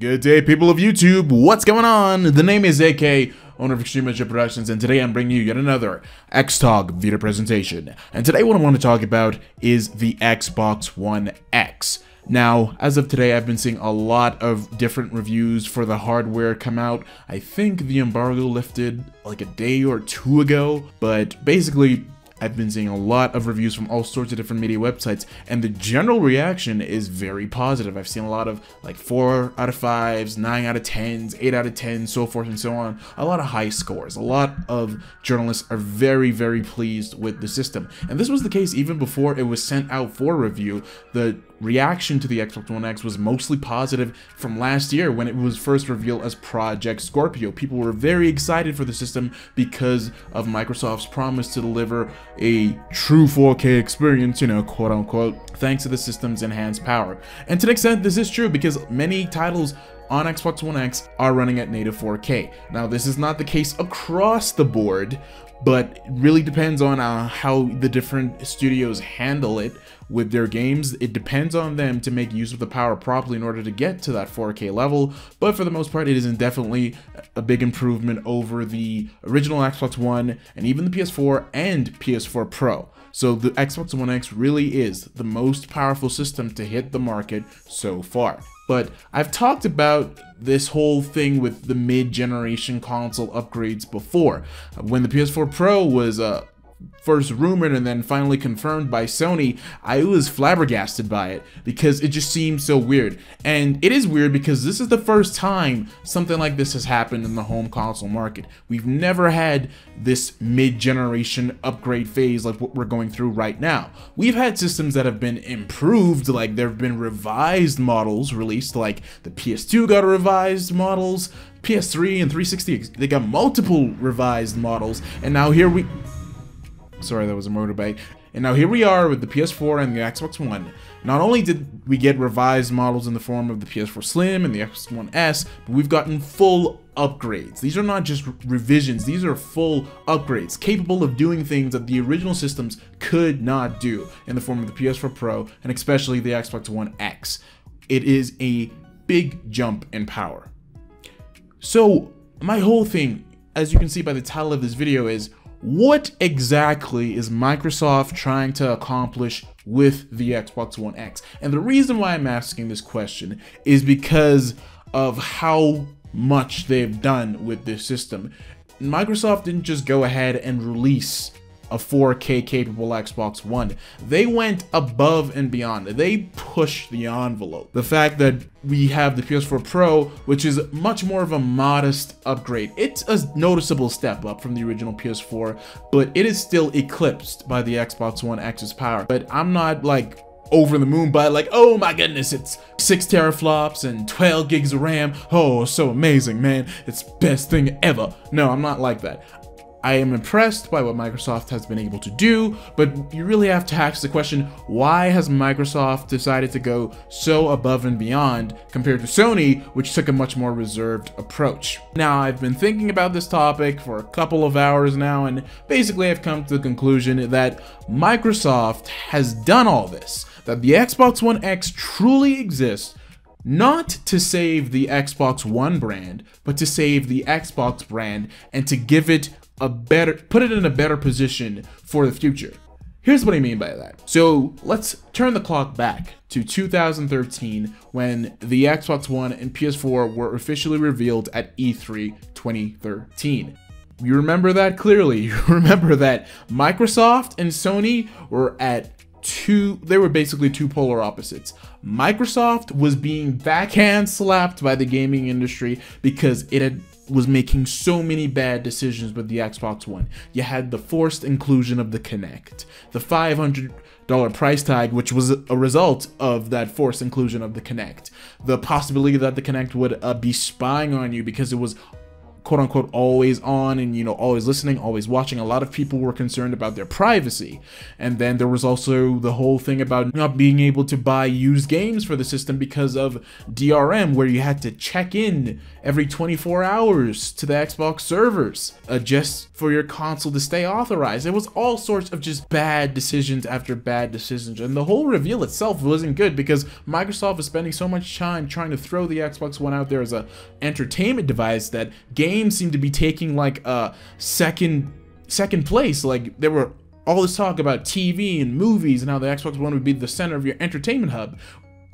Good day, people of YouTube. What's going on? The name is AK, owner of eXtremeAzure Productions, and today I'm bringing you yet another X-Talk video presentation. And today what I want to talk about is the Xbox One X. Now, as of today, I've been seeing a lot of different reviews for the hardware come out. I think the embargo lifted like a day or two ago, but basically, I've been seeing a lot of reviews from all sorts of different media websites, and the general reaction is very positive. I've seen a lot of like 4 out of 5s, 9 out of 10s, 8 out of 10s, so forth and so on. A lot of high scores. A lot of journalists are very, very pleased with the system. And this was the case even before it was sent out for review. The reaction to the Xbox One X was mostly positive from last year when it was first revealed as Project Scorpio. People were very excited for the system because of Microsoft's promise to deliver a true 4K experience, you know, quote unquote, thanks to the system's enhanced power. And to an extent, this is true because many titles on Xbox One X are running at native 4K. Now, this is not the case across the board, but it really depends on how the different studios handle it with their games. It depends on them to make use of the power properly in order to get to that 4K level, but for the most part, it is definitely a big improvement over the original Xbox One and even the PS4 and PS4 Pro. So the Xbox One X really is the most powerful system to hit the market so far. But I've talked about this whole thing with the mid-generation console upgrades before. When the PS4 Pro was first rumored and then finally confirmed by Sony, I was flabbergasted by it because it just seemed so weird. And it is weird because this is the first time something like this has happened in the home console market. We've never had this mid-generation upgrade phase like what we're going through right now. We've had systems that have been improved, like there have been revised models released, like the PS2 got revised models, PS3 and 360, they got multiple revised models, and now here we... Sorry, that was a motorbike. And now here we are with the PS4 and the Xbox One. Not only did we get revised models in the form of the PS4 Slim and the Xbox One S, but we've gotten full upgrades. These are not just revisions, these are full upgrades, capable of doing things that the original systems could not do in the form of the PS4 Pro and especially the Xbox One X. It is a big jump in power. So my whole thing, as you can see by the title of this video, is what exactly is Microsoft trying to accomplish with the Xbox One X? And the reason why I'm asking this question is because of how much they've done with this system. Microsoft didn't just go ahead and release a 4K capable Xbox One. They went above and beyond. They pushed the envelope. The fact that we have the PS4 Pro, which is much more of a modest upgrade. It's a noticeable step up from the original PS4, but it is still eclipsed by the Xbox One X's power. But I'm not like over the moon by like, oh my goodness, it's 6 teraflops and 12 gigs of RAM. Oh, so amazing, man. It's best thing ever. No, I'm not like that. I am impressed by what Microsoft has been able to do, but you really have to ask the question, why has Microsoft decided to go so above and beyond compared to Sony, which took a much more reserved approach? Now, I've been thinking about this topic for a couple of hours now, and basically I've come to the conclusion that Microsoft has done all this, that the Xbox One X truly exists not to save the Xbox One brand, but to save the Xbox brand and to give it put it in a better position for the future. Here's what I mean by that. So let's turn the clock back to 2013 when the Xbox One and PS4 were officially revealed at E3 2013. You remember that clearly. You remember that Microsoft and Sony were at they were basically two polar opposites. Microsoft was being backhand slapped by the gaming industry because it was making so many bad decisions with the Xbox One. You had the forced inclusion of the Kinect, the $500 price tag, which was a result of that forced inclusion of the Kinect, the possibility that the Kinect would be spying on you because it was quote unquote always on and, you know, always listening, always watching, a lot of people were concerned about their privacy. And then there was also the whole thing about not being able to buy used games for the system because of DRM, where you had to check in every 24 hours to the Xbox servers just for your console to stay authorized. It was all sorts of just bad decisions after bad decisions, and the whole reveal itself wasn't good because Microsoft was spending so much time trying to throw the Xbox One out there as a entertainment device that games seemed to be taking like a second place. Like, there were all this talk about TV and movies and how the Xbox One would be the center of your entertainment hub.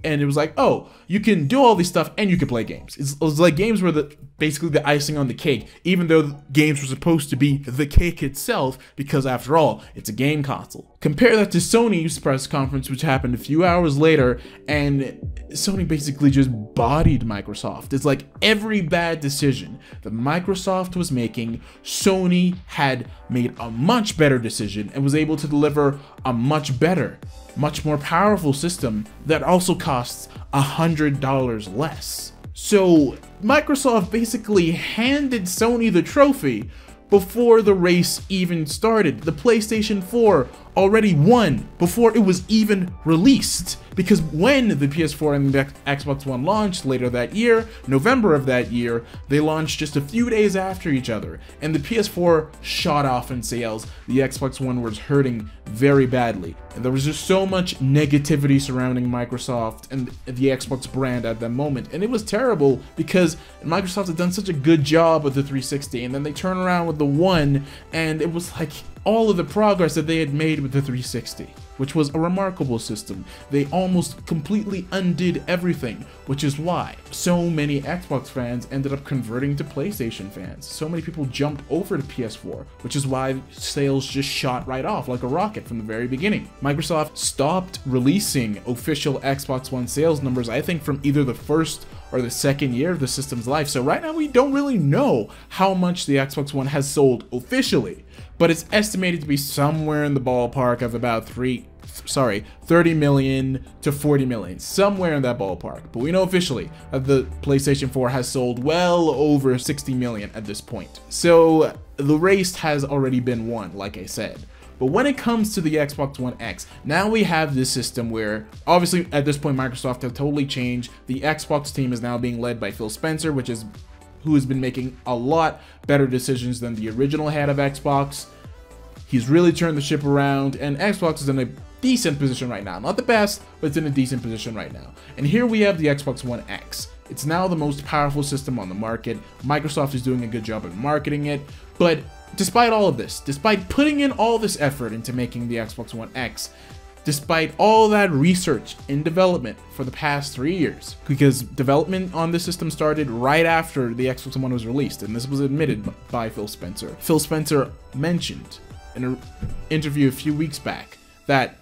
And it was like, oh, you can do all this stuff and you can play games. It was like games were basically the icing on the cake, even though games were supposed to be the cake itself, because after all, it's a game console. Compare that to Sony's press conference, which happened a few hours later, and Sony basically just bodied Microsoft. It's like every bad decision that Microsoft was making, Sony had made a much better decision and was able to deliver a much better, much more powerful system that also costs $100 less. So Microsoft basically handed Sony the trophy before the race even started. The PlayStation 4 already won before it was even released, because when the PS4 and the Xbox One launched later that year, November of that year, they launched just a few days after each other, and the PS4 shot off in sales. The Xbox One was hurting very badly, and there was just so much negativity surrounding Microsoft and the Xbox brand at that moment, and it was terrible because Microsoft had done such a good job with the 360, and then they turn around with the One, and it was like all of the progress that they had made with the 360, which was a remarkable system. They almost completely undid everything, which is why so many Xbox fans ended up converting to PlayStation fans. So many people jumped over to PS4, which is why sales just shot right off like a rocket from the very beginning. Microsoft stopped releasing official Xbox One sales numbers, I think, from either the first or the second year of the system's life. So right now we don't really know how much the Xbox One has sold officially, but it's estimated to be somewhere in the ballpark of about 30 million to 40 million, somewhere in that ballpark. But we know officially that the PlayStation 4 has sold well over 60 million at this point. So the race has already been won, like I said. But when it comes to the Xbox One X, now we have this system where, obviously at this point, Microsoft have totally changed. The Xbox team is now being led by Phil Spencer, who has been making a lot better decisions than the original head of Xbox. He's really turned the ship around, and Xbox is in a decent position right now. Not the best, but it's in a decent position right now. And here we have the Xbox One X. It's now the most powerful system on the market. Microsoft is doing a good job of marketing it, but despite all of this, despite putting in all this effort into making the Xbox One X, despite all that research and development for the past 3 years, because development on this system started right after the Xbox One was released, and this was admitted by Phil Spencer. Phil Spencer mentioned in an interview a few weeks back that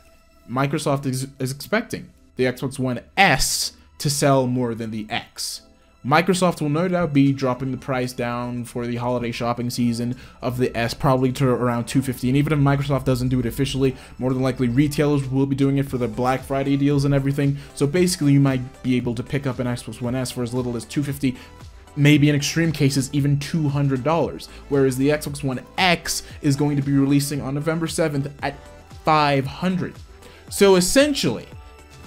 Microsoft is expecting the Xbox One S to sell more than the X. Microsoft will no doubt be dropping the price down for the holiday shopping season of the S, probably to around $250. And even if Microsoft doesn't do it officially, more than likely retailers will be doing it for the Black Friday deals and everything. So basically, you might be able to pick up an Xbox One S for as little as $250, maybe in extreme cases even $200. Whereas the Xbox One X is going to be releasing on November 7th at $500. So essentially,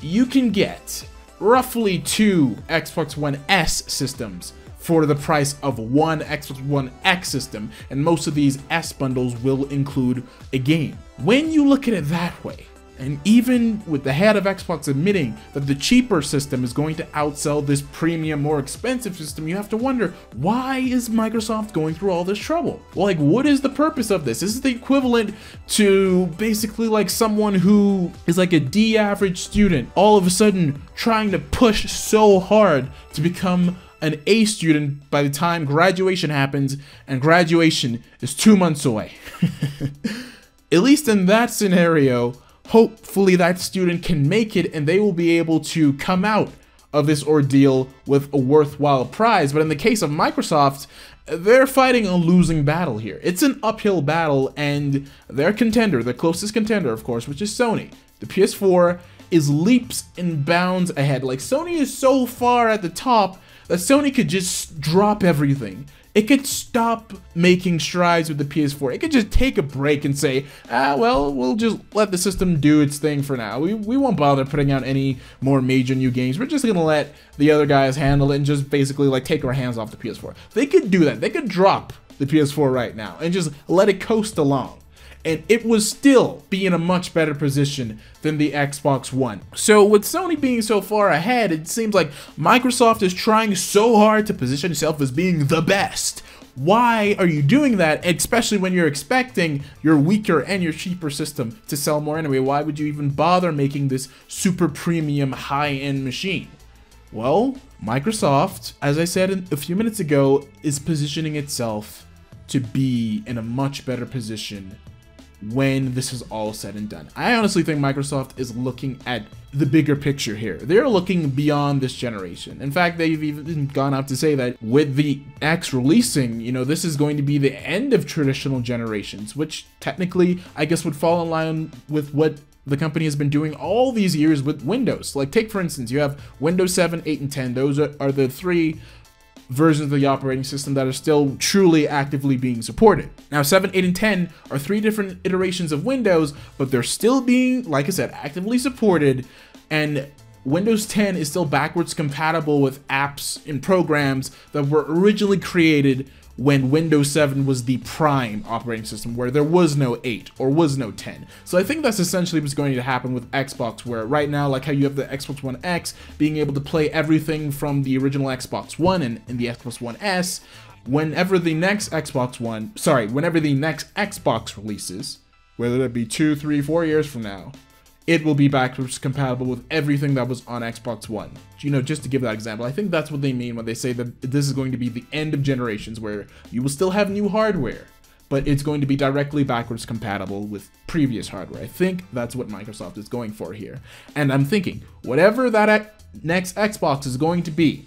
you can get roughly 2 Xbox One S systems for the price of one Xbox One X system, and most of these S bundles will include a game. When you look at it that way, and even with the head of Xbox admitting that the cheaper system is going to outsell this premium, more expensive system, you have to wonder, why is Microsoft going through all this trouble? Well, like, what is the purpose of this? This is the equivalent to basically like someone who is like a D average student, all of a sudden trying to push so hard to become an A student by the time graduation happens, and graduation is 2 months away. At least in that scenario, hopefully that student can make it and they will be able to come out of this ordeal with a worthwhile prize. But in the case of Microsoft, they're fighting a losing battle here. It's an uphill battle, and their contender, the closest contender, of course, which is Sony, the PS4, is leaps and bounds ahead. Like, Sony is so far at the top that Sony could just drop everything, it could stop making strides with the PS4. It could just take a break and say, well, we'll just let the system do its thing for now. We won't bother putting out any more major new games. We're just gonna let the other guys handle it and just basically like take our hands off the PS4. They could do that. They could drop the PS4 right now and just let it coast along, and it would still be in a much better position than the Xbox One. So with Sony being so far ahead, it seems like Microsoft is trying so hard to position itself as being the best. Why are you doing that, especially when you're expecting your weaker and your cheaper system to sell more anyway? Why would you even bother making this super premium high-end machine? Well, Microsoft, as I said a few minutes ago, is positioning itself to be in a much better position when this is all said and done. I honestly think Microsoft is looking at the bigger picture here. They're looking beyond this generation. In fact, they've even gone out to say that with the X releasing, you know, this is going to be the end of traditional generations, which technically, I guess, would fall in line with what the company has been doing all these years with Windows. Like, take for instance, you have Windows 7, 8, and 10. Those are the three versions of the operating system that are still truly actively being supported. Now 7, 8, and 10 are three different iterations of Windows, but they're still being, like I said, actively supported, and Windows 10 is still backwards compatible with apps and programs that were originally created when Windows 7 was the prime operating system, where there was no 8 or was no 10. So I think that's essentially what's going to happen with Xbox, where right now, like how you have the Xbox One X being able to play everything from the original Xbox One and the Xbox One S, whenever the next Xbox releases, whether that be 2, 3, 4 years from now, it will be backwards compatible with everything that was on Xbox One. You know, just to give that example, I think that's what they mean when they say that this is going to be the end of generations, where you will still have new hardware, but it's going to be directly backwards compatible with previous hardware. I think that's what Microsoft is going for here. And I'm thinking, whatever that next Xbox is going to be,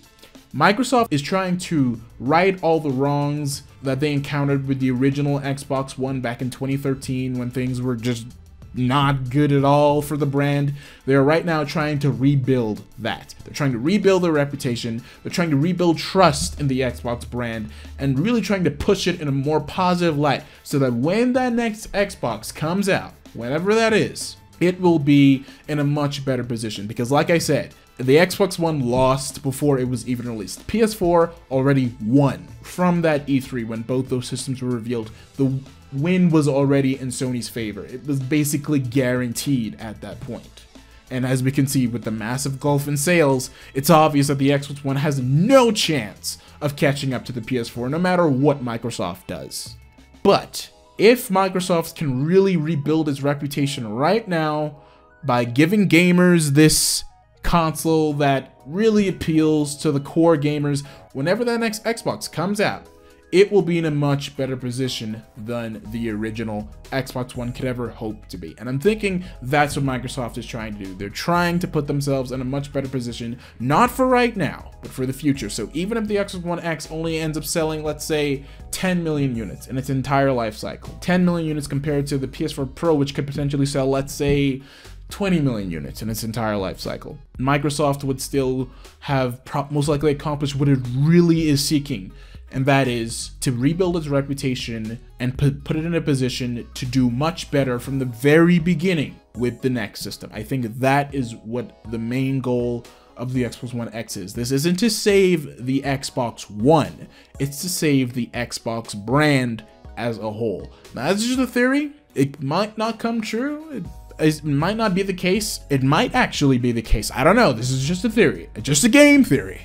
Microsoft is trying to right all the wrongs that they encountered with the original Xbox One back in 2013, when things were just not good at all for the brand. They're right now trying to rebuild that. They're trying to rebuild their reputation. They're trying to rebuild trust in the Xbox brand and really trying to push it in a more positive light, so that when that next Xbox comes out, whenever that is, it will be in a much better position. Because like I said, the Xbox One lost before it was even released. PS4 already won from that E3 when both those systems were revealed. The win was already in Sony's favor. It was basically guaranteed at that point. And as we can see with the massive gulf in sales, it's obvious that the Xbox One has no chance of catching up to the PS4, no matter what Microsoft does. But if Microsoft can really rebuild its reputation right now by giving gamers this console that really appeals to the core gamers, whenever that next Xbox comes out, it will be in a much better position than the original Xbox One could ever hope to be. And I'm thinking that's what Microsoft is trying to do. They're trying to put themselves in a much better position, not for right now, but for the future. So even if the Xbox One X only ends up selling, let's say, 10 million units in its entire life cycle, 10 million units compared to the PS4 Pro, which could potentially sell, let's say, 20 million units in its entire life cycle, Microsoft would still have most likely accomplished what it really is seeking, and that is to rebuild its reputation and put it in a position to do much better from the very beginning with the next system. I think that is what the main goal of the Xbox One X is. This isn't to save the Xbox One, it's to save the Xbox brand as a whole. Now, that's just a theory. It might not come true. It might not be the case. It might actually be the case. I don't know. This is just a theory, just a game theory.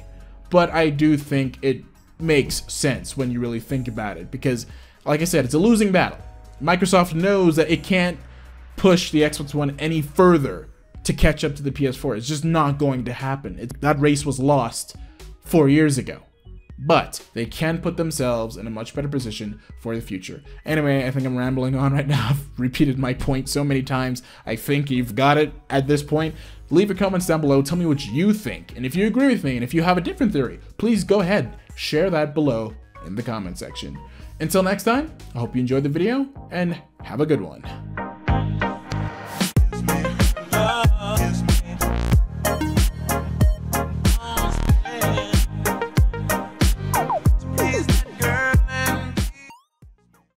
But I do think it makes sense when you really think about it, because like I said, it's a losing battle. Microsoft knows that it can't push the Xbox One any further to catch up to the PS4. It's just not going to happen. That race was lost 4 years ago. But they can put themselves in a much better position for the future. Anyway, I think I'm rambling on right now. I've repeated my point so many times. I think you've got it at this point. Leave your comments down below. Tell me what you think. And if you agree with me, and if you have a different theory, please go ahead, share that below in the comment section. Until next time, I hope you enjoyed the video, and have a good one.